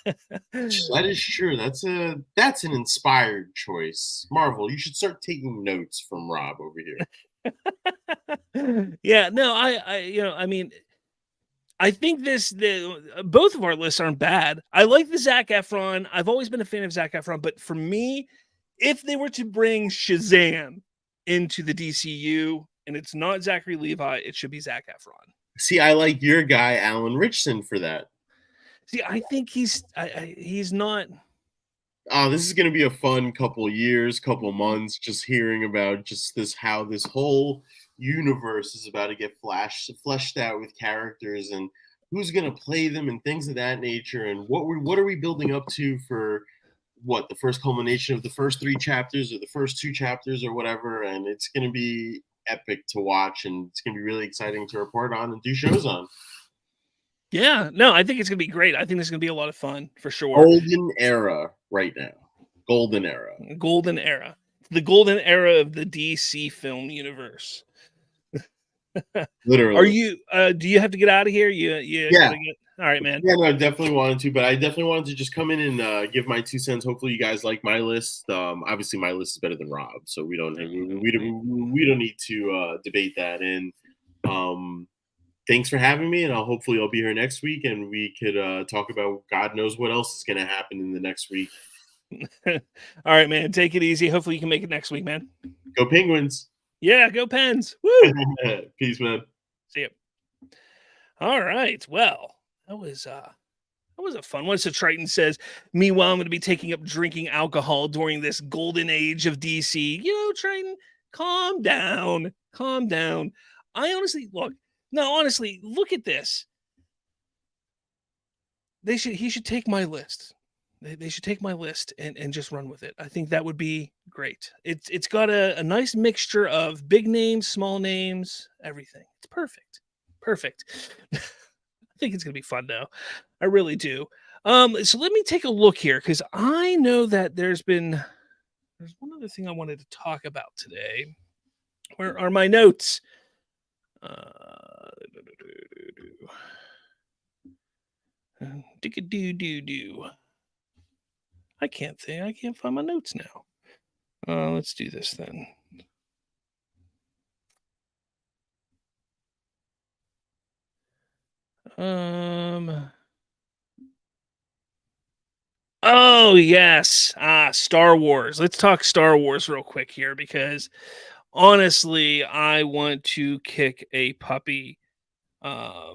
That is true. That's an inspired choice. Marvel, you should start taking notes from Rob over here. Yeah, no, I think both of our lists aren't bad. I like the Zac Efron. I've always been a fan of Zac Efron, but for me, if they were to bring Shazam into the DCU and it's not Zachary Levi, it should be Zac Efron. See, I like your guy, Alan Richson, for that. See, I think he's not. Oh, this is going to be a fun couple years, couple months, just hearing about how this whole universe is about to get fleshed out with characters and who's going to play them and things of that nature. And what are we building up to for the first culmination of the first 3 chapters or the first 2 chapters or whatever. And it's going to be epic to watch, and it's going to be really exciting to report on and do shows on. Yeah, no, I think it's going to be great. I think this is going to be a lot of fun for sure. Golden era right now. Golden era. Golden era. The golden era of the DC film universe. Literally. Are you do you have to get out of here? Yeah. All right, man. Yeah, no, I definitely wanted to, but I definitely wanted to just come in and give my 2 cents. Hopefully you guys like my list. Obviously my list is better than Rob, so we don't need to debate that. And thanks for having me, and hopefully I'll be here next week and we could talk about God knows what else is going to happen in the next week. All right, man. Take it easy. Hopefully you can make it next week, man. Go Penguins. Yeah, go Pens. Woo! Peace, man. See you. All right. Well, that was a fun one. So Triton says, meanwhile, I'm going to be taking up drinking alcohol during this golden age of DC. Triton, calm down. Calm down. Honestly, look at this. He should take my list. They should take my list and just run with it. I think that would be great. It's got a nice mixture of big names, small names, everything. It's perfect. I think it's gonna be fun now. I really do. So let me take a look here because I know that there's one other thing I wanted to talk about today. Where are my notes? Do. I can't find my notes now. Let's do this then. Oh yes. Star Wars. Let's talk Star Wars real quick here because honestly, I want to kick a puppy. I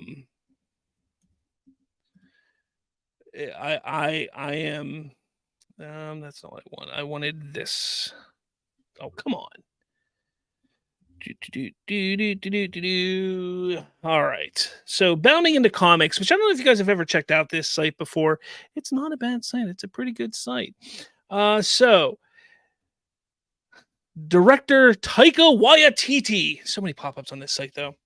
am that's not what I want. I wanted this. Oh, come on. All right. So bounding into comics, which I don't know if you guys have ever checked out this site before. It's not a bad site. It's a pretty good site. So director Taika Waititi. So many pop-ups on this site, though.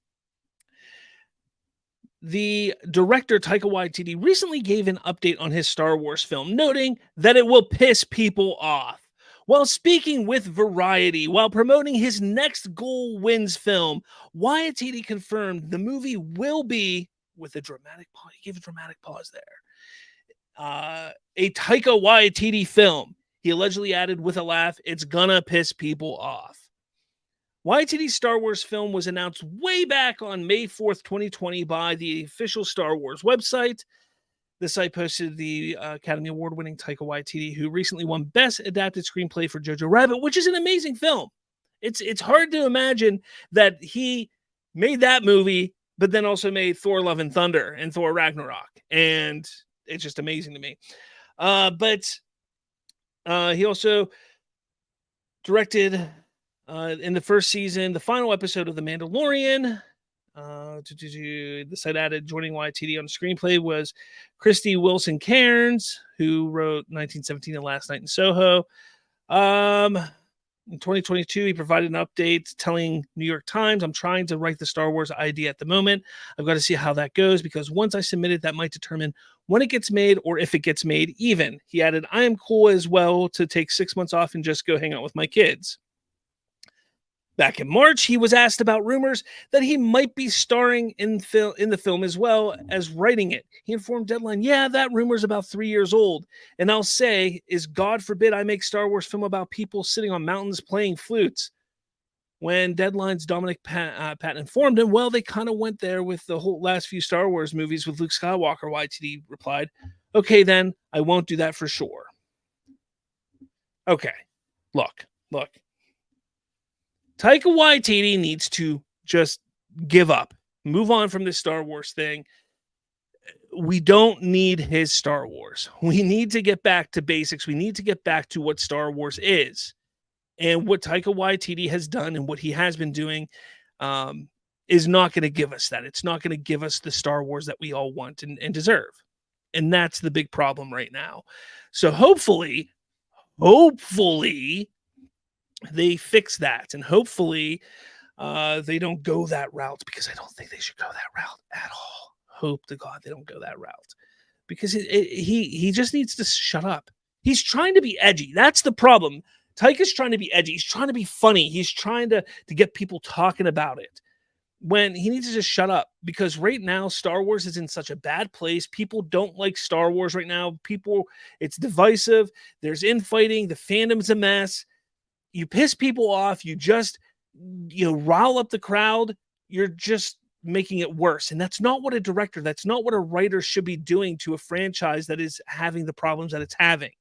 The director Taika Waititi recently gave an update on his Star Wars film, noting that it will piss people off. While speaking with Variety while promoting his next Goal Wins film, Waititi confirmed the movie will be, with a dramatic pause, he gave a dramatic pause there, a Taika Waititi film. He allegedly added with a laugh, "It's gonna piss people off." Waititi's Star Wars film was announced way back on May 4th, 2020 by the official Star Wars website. The site posted the Academy Award-winning Taika Waititi, who recently won Best Adapted Screenplay for Jojo Rabbit, which is an amazing film. It's hard to imagine that he made that movie, but then also made Thor: Love and Thunder and Thor: Ragnarok, and it's just amazing to me. But he also directed in the first season the final episode of The Mandalorian. The site added joining YTD on the screenplay was Christy Wilson Cairns, who wrote 1917 and Last Night in Soho. In 2022, he provided an update telling New York Times, "I'm trying to write the Star Wars idea at the moment. I've got to see how that goes because once I submit it, that might determine when it gets made or if it gets made even." He added, "I am cool as well to take 6 months off and just go hang out with my kids." Back in March, he was asked about rumors that he might be starring in the film as well as writing it. He informed Deadline, "Yeah, that rumor's about 3 years old. And I'll say is, God forbid I make Star Wars film about people sitting on mountains playing flutes." When Deadline's Dominic Patton informed him, "Well, they kind of went there with the whole last few Star Wars movies with Luke Skywalker," YTD replied, "Okay, then, I won't do that for sure." Okay, look. Taika Waititi needs to just give up, move on from this Star Wars thing. We don't need his Star Wars. We need to get back to basics. We need to get back to what Star Wars is. And what Taika Waititi has done and what he has been doing is not going to give us that. It's not going to give us the Star Wars that we all want and deserve. And that's the big problem right now. So hopefully, they fix that, and hopefully they don't go that route, because I don't think they should go that route at all. Hope to God they don't go that route, because he just needs to shut up. He's trying to be edgy. That's the problem. Taika's trying to be edgy. He's trying to be funny. He's trying to get people talking about it, when he needs to just shut up, because right now Star Wars is in such a bad place. People don't like Star Wars right now. It's divisive. There's infighting. The fandom's a mess. You piss people off, you just rile up the crowd, you're just making it worse. And that's not what a director, that's not what a writer should be doing to a franchise that is having the problems that it's having.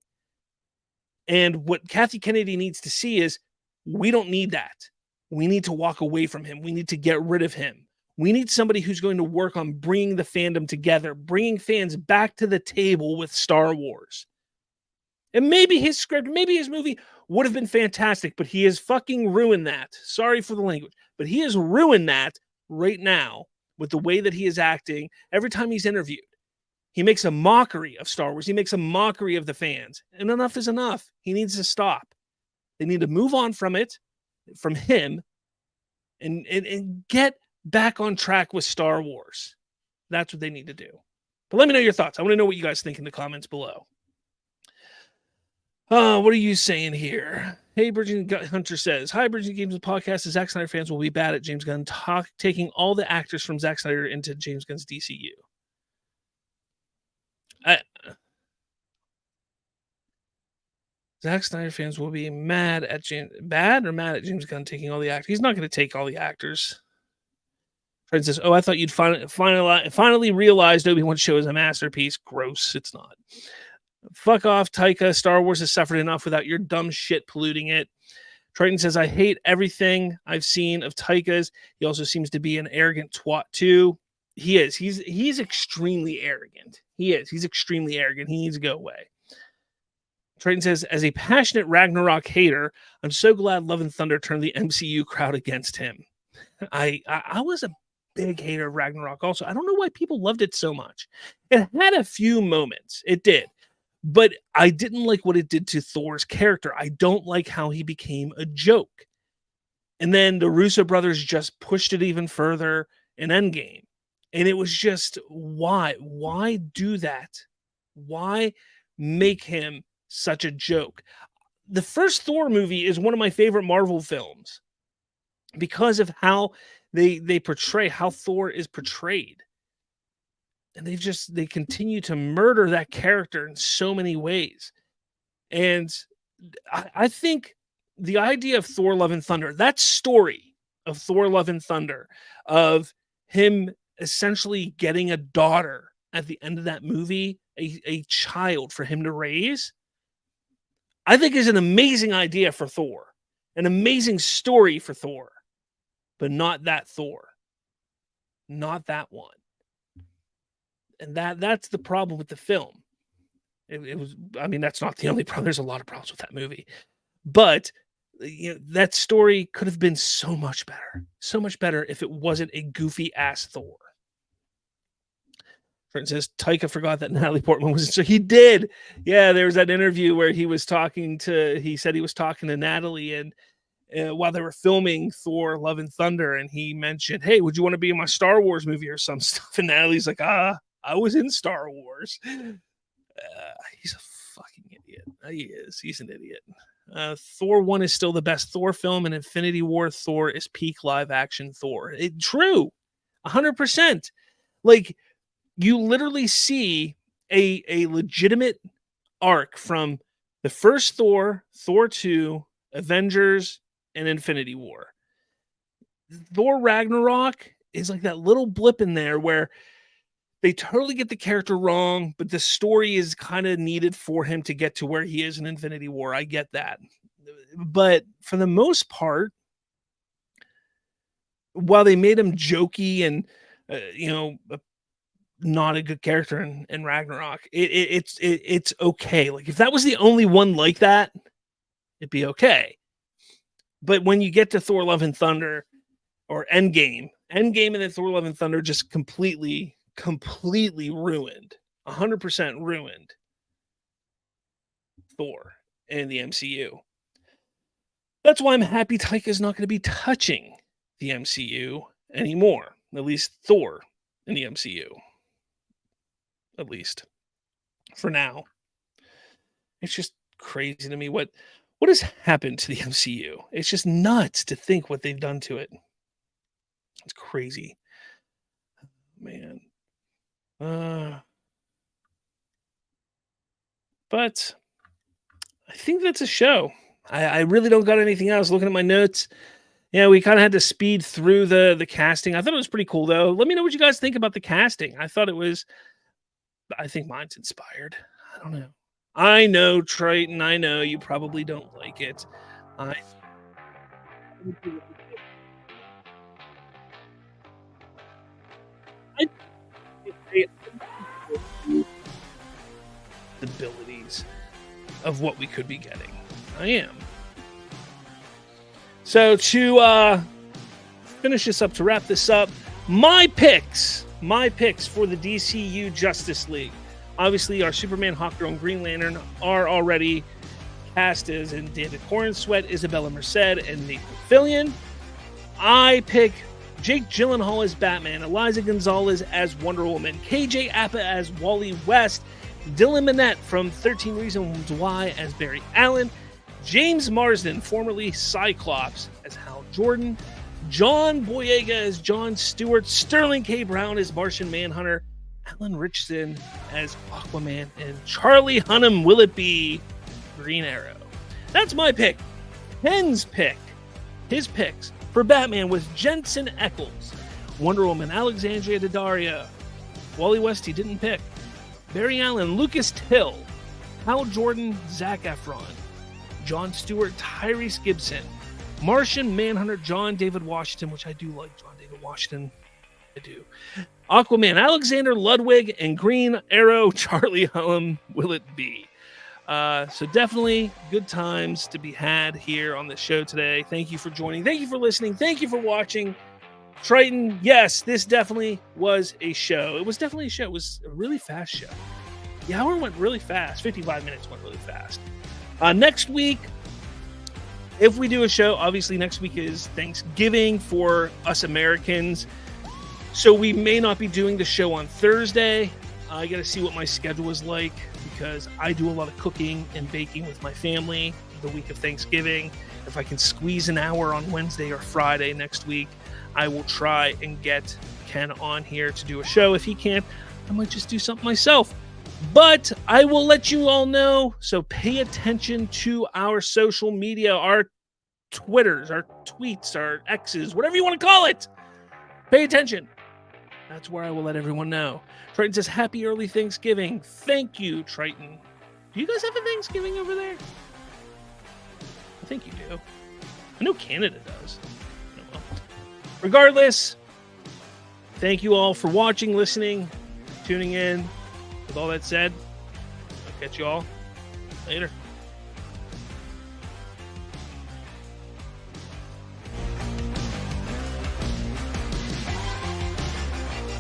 And what Kathy Kennedy needs to see is, we don't need that. We need to walk away from him. We need to get rid of him. We need somebody who's going to work on bringing the fandom together, bringing fans back to the table with Star Wars. And maybe his script, maybe his movie would have been fantastic, but he has fucking ruined that. Sorry for the language, but he has ruined that right now with the way that he is acting every time he's interviewed. He makes a mockery of Star Wars. He makes a mockery of the fans. And enough is enough. He needs to stop. They need to move on from it, from him, and get back on track with Star Wars. That's what they need to do. But let me know your thoughts. I want to know what you guys think in the comments below. What are you saying here? Hey, Bridget Hunter says, "Hi, Bridget Games Podcast. The Zack Snyder fans will be bad at James Gunn taking all the actors from Zack Snyder into James Gunn's DCU." Zack Snyder fans will be mad at James Gunn taking all the actors. He's not going to take all the actors Fred says, "Oh, I thought you'd finally realized Obi-Wan's show is a masterpiece." Gross, it's not. Fuck off, Taika. Star Wars has suffered enough without your dumb shit polluting it. Triton says, "I hate everything I've seen of Taika's. He also seems to be an arrogant twat too." He is. He's extremely arrogant. He is. He's extremely arrogant. He needs to go away. Triton says, "As a passionate Ragnarok hater, I'm so glad Love and Thunder turned the MCU crowd against him." I was a big hater of Ragnarok also. I don't know why people loved it so much. It had a few moments. It did. But I didn't like what it did to Thor's character. I don't like how he became a joke. And then the Russo brothers just pushed it even further in Endgame. And it was just, why? Why do that? Why make him such a joke? The first Thor movie is one of my favorite Marvel films because of how they portray, how Thor is portrayed. And they continue to murder that character in so many ways. And I think the idea of Thor Love and Thunder, that story of Thor Love and Thunder, of him essentially getting a daughter at the end of that movie, a child for him to raise, I think is an amazing idea for Thor, an amazing story for Thor, but not that Thor, not that one. And that's the problem with the film. It was, I mean, that's not the only problem. There's a lot of problems with that movie, but that story could have been so much better if it wasn't a goofy ass Thor. Trent says Taika forgot that Natalie Portman was, so he did. Yeah, there was that interview where he said he was talking to Natalie, and while they were filming Thor Love and Thunder, and he mentioned, "Hey, would you want to be in my Star Wars movie or some stuff?" And Natalie's like, "I was in Star Wars." He's a fucking idiot. He is. He's an idiot. Thor 1 is still the best Thor film, and Infinity War Thor is peak live action Thor. True. 100%. Like, you literally see a legitimate arc from the first Thor, Thor 2, Avengers, and Infinity War. Thor Ragnarok is like that little blip in there where they totally get the character wrong, but the story is kind of needed for him to get to where he is in Infinity War. I get that. But for the most part, while they made him jokey and, not a good character in Ragnarok, it's okay. Like, if that was the only one like that, it'd be okay. But when you get to Thor Love and Thunder or Endgame and then Thor Love and Thunder just completely ruined, 100% ruined Thor and the MCU. That's why I'm happy Taika's not going to be touching the MCU anymore. At least Thor in the MCU. At least for now. It's just crazy to me what has happened to the MCU. It's just nuts to think what they've done to it. It's crazy. Man. But I think that's a show. I really don't got anything else. Looking at my notes, we kind of had to speed through the casting. I thought it was pretty cool, though. Let me know what you guys think about the casting. I think mine's inspired. I don't know. I know, Triton. I know you probably don't like it. Abilities of what we could be getting. I am. So to finish this up, to wrap this up, my picks for the DCU Justice League. Obviously, our Superman, Hawkgirl, and Green Lantern are already cast as in David Cornsweet, Isabella Merced, and Nathan Fillion. I pick Jake Gyllenhaal as Batman, Eliza Gonzalez as Wonder Woman, KJ Apa as Wally West, Dylan Minnette from 13 Reasons Why as Barry Allen, James Marsden, formerly Cyclops, as Hal Jordan, John Boyega as John Stewart, Sterling K. Brown as Martian Manhunter, Alan Richardson as Aquaman, and Charlie Hunnam Willoughby, Green Arrow. That's my pick. Ken's pick. His picks for Batman was Jensen Ackles, Wonder Woman, Alexandria Daddario, Wally West, he didn't pick, Barry Allen, Lucas Till, Hal Jordan, Zac Efron, Jon Stewart, Tyrese Gibson, Martian Manhunter, John David Washington, which I do like John David Washington. I do. Aquaman, Alexander Ludwig, and Green Arrow, Charlie Hunnam, will it be? So definitely good times to be had here on the show today. Thank you for joining. Thank you for listening. Thank you for watching. Triton, yes, this definitely was a show. It was definitely a show. It was a really fast show. The hour went really fast. 55 minutes went really fast. Next week, if we do a show, obviously next week is Thanksgiving for us Americans. So we may not be doing the show on Thursday. I got to see what my schedule is like because I do a lot of cooking and baking with my family the week of Thanksgiving. If I can squeeze an hour on Wednesday or Friday next week, I will try and get Ken on here to do a show. If he can't, I might just do something myself. But I will let you all know. So pay attention to our social media, our Twitters, our tweets, our X's, whatever you want to call it. Pay attention. That's where I will let everyone know. Triton says, happy early Thanksgiving. Thank you, Triton. Do you guys have a Thanksgiving over there? I think you do. I know Canada does. Regardless, thank you all for watching, listening, tuning in. With all that said, I'll catch you all later.